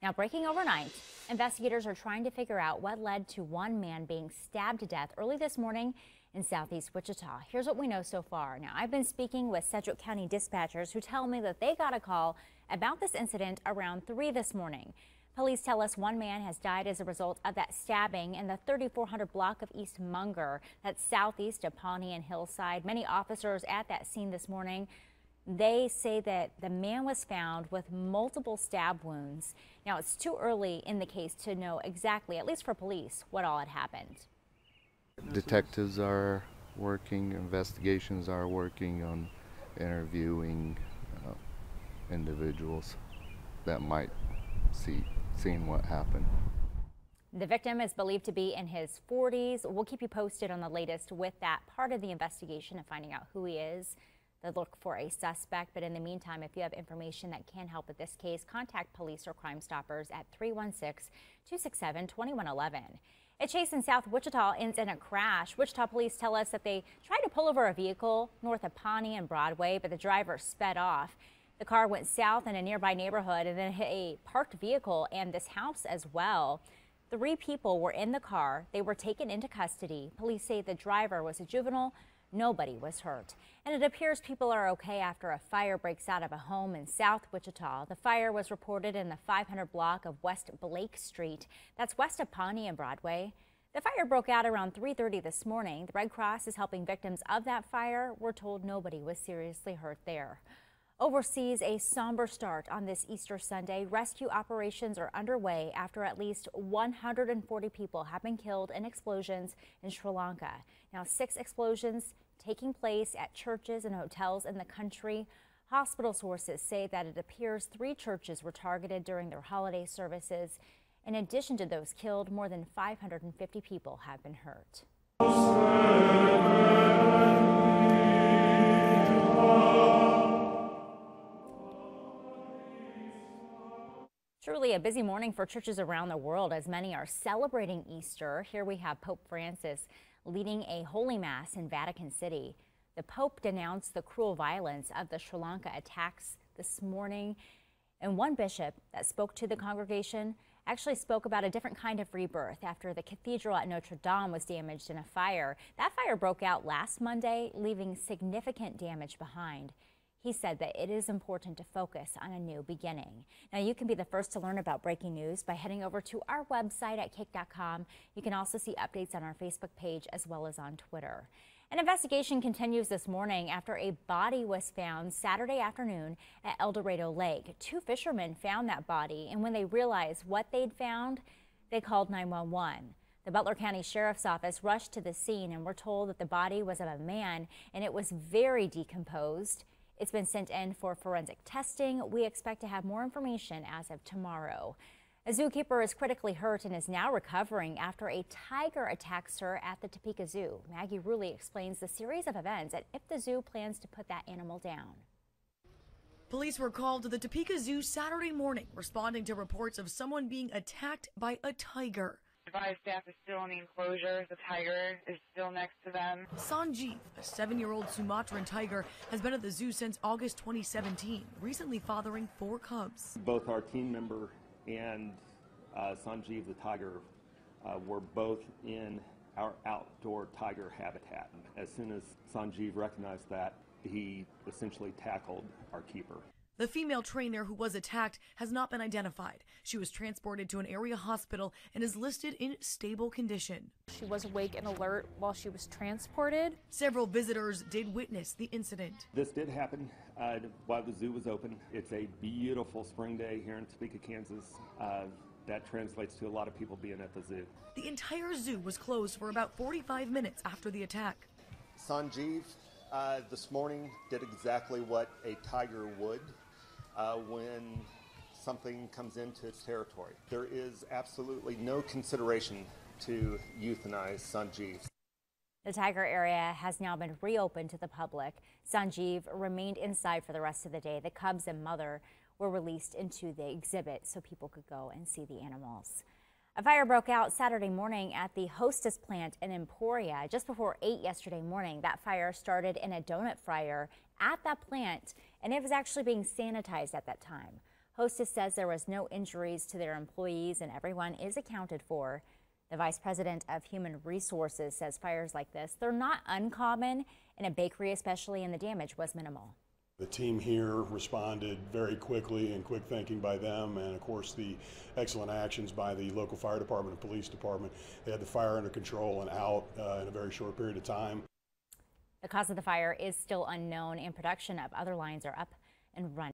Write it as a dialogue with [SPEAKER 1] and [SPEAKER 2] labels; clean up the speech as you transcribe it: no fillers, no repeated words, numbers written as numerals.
[SPEAKER 1] Now, breaking overnight, investigators are trying to figure out what led to one man being stabbed to death early this morning in southeast Wichita. Here's what we know so far. Now, I've been speaking with Sedgwick County dispatchers who tell me that they got a call about this incident around 3 this morning. Police tell us one man has died as a result of that stabbing in the 3400 block of East Munger, that's southeast of Pawnee and Hillside. Many officers at that scene this morning, they say that the man was found with multiple stab wounds. Now, it's too early in the case to know exactly, at least for police, what all had happened.
[SPEAKER 2] Detectives are working, investigations are working on interviewing individuals that might seen what happened.
[SPEAKER 1] The victim is believed to be in his 40s. We'll keep you posted on the latest with that part of the investigation and finding out who he is. They look for a suspect, but in the meantime, if you have information that can help with this case, contact police or Crime Stoppers at 316-267-2111. A chase in South Wichita ends in a crash. Wichita police tell us that they tried to pull over a vehicle north of Pawnee and Broadway, but the driver sped off. The car went south in a nearby neighborhood and then hit a parked vehicle and this house as well. 3 people were in the car. They were taken into custody. Police say the driver was a juvenile. Nobody was hurt. And it appears people are okay after a fire breaks out of a home in South Wichita. The fire was reported in the 500 block of West Blake Street. That's west of Pawnee and Broadway. The fire broke out around 3:30 this morning. The Red Cross is helping victims of that fire. We're told nobody was seriously hurt there. Overseas, a somber start on this Easter Sunday. Rescue operations are underway after at least 140 people have been killed in explosions in Sri Lanka. Now, 6 explosions taking place at churches and hotels in the country. Hospital sources say that it appears 3 churches were targeted during their holiday services. In addition to those killed, more than 550 people have been hurt. Truly a busy morning for churches around the world as many are celebrating Easter. Here we have Pope Francis leading a Holy Mass in Vatican City. The Pope denounced the cruel violence of the Sri Lanka attacks this morning. And one bishop that spoke to the congregation actually spoke about a different kind of rebirth after the cathedral at Notre Dame was damaged in a fire. That fire broke out last Monday, leaving significant damage behind. He said that it is important to focus on a new beginning. Now, you can be the first to learn about breaking news by heading over to our website at cake.com. You can also see updates on our Facebook page as well as on Twitter. An investigation continues this morning after a body was found Saturday afternoon at El Dorado Lake. 2 fishermen found that body, and when they realized what they'd found, they called 911. The Butler County Sheriff's Office rushed to the scene and were told that the body was of a man and it was very decomposed. It's been sent in for forensic testing. We expect to have more information as of tomorrow. A zookeeper is critically hurt and is now recovering after a tiger attacks her at the Topeka Zoo. Maggie Rulli explains the series of events and if the zoo plans to put that animal down.
[SPEAKER 3] Police were called to the Topeka Zoo Saturday morning, responding to reports of someone being attacked by a tiger.
[SPEAKER 4] Advised staff is still in the enclosure. The tiger is still next to them.
[SPEAKER 3] Sanjeev, a 7-year-old Sumatran tiger, has been at the zoo since August 2017, recently fathering 4 cubs.
[SPEAKER 5] Both our team member and Sanjeev the tiger were both in our outdoor tiger habitat. As soon as Sanjeev recognized that, he essentially tackled our keeper.
[SPEAKER 3] The female trainer who was attacked has not been identified. She was transported to an area hospital and is listed in stable condition.
[SPEAKER 6] She was awake and alert while she was transported.
[SPEAKER 3] Several visitors did witness the incident.
[SPEAKER 5] This did happen while the zoo was open. It's a beautiful spring day here in Topeka, Kansas. That translates to a lot of people being at the zoo.
[SPEAKER 3] The entire zoo was closed for about 45 minutes after the attack.
[SPEAKER 7] Sanjeev this morning did exactly what a tiger would when something comes into its territory. There is absolutely no consideration to euthanize Sanjeev.
[SPEAKER 1] The tiger area has now been reopened to the public. Sanjeev remained inside for the rest of the day. The cubs and mother were released into the exhibit so people could go and see the animals. A fire broke out Saturday morning at the Hostess plant in Emporia. Just before 8 yesterday morning, that fire started in a donut fryer at that plant, and it was actually being sanitized at that time. Hostess says there was no injuries to their employees and everyone is accounted for. The vice president of human resources says fires like this, they're not uncommon in a bakery especially, and the damage was minimal.
[SPEAKER 8] The team here responded very quickly, and quick thinking by them, and of course the excellent actions by the local fire department and police department. They had the fire under control and out in a very short period of time.
[SPEAKER 1] The cause of the fire is still unknown and production of other lines are up and running.